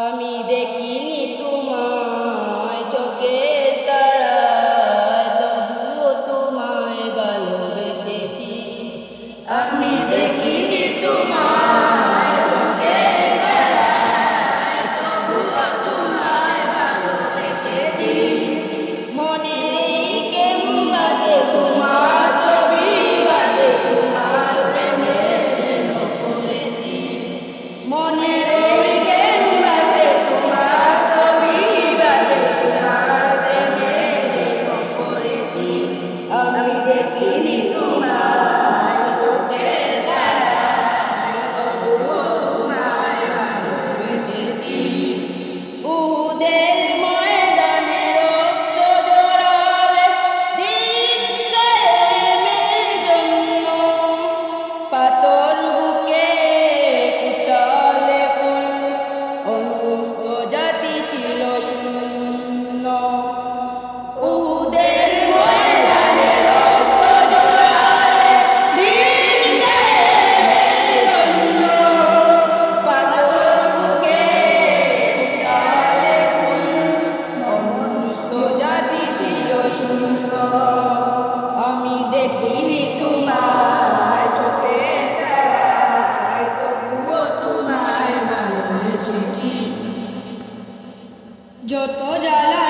আমি দেখিনি তোমায় চোখের তারায়, তবুও তোমায় ভালোবেসেছি। আমি দেখিনি তোমায় চোখের তারায়, তবুও তোমায় ভালোবেসেছি। মনের এই ক্যানভাসে তোমার ছবি ভাসে, তোমার প্রেমে যেন পড়েছি। মনের এই ক্যানভাসে তোমার ছবি ভাসে, তোমার প্রেমে যেন পড়েছি। আমি দেখিনি তোমায় চোখের তারায়, তবুও তোমায় ভালোবেসেছি। উহুদের ময়দানে রক্ত ঝরালে দিন কায়েমের জন্য, পাথর বুকে ফুটালে ফুল, সমস্ত জাতি ছিল শূন্য। উহুদের ময়দানে রক্ত ঝরালে দিন কায়েমের জন্য, পাথর বুকে ফুটালে ফুল, সমস্ত জাতি ছিল শূন্য। আমি দেখিনি তোমায় চোখের তারায়, তবুও তোমায় ভালোবেসেছি। যত জ্বালা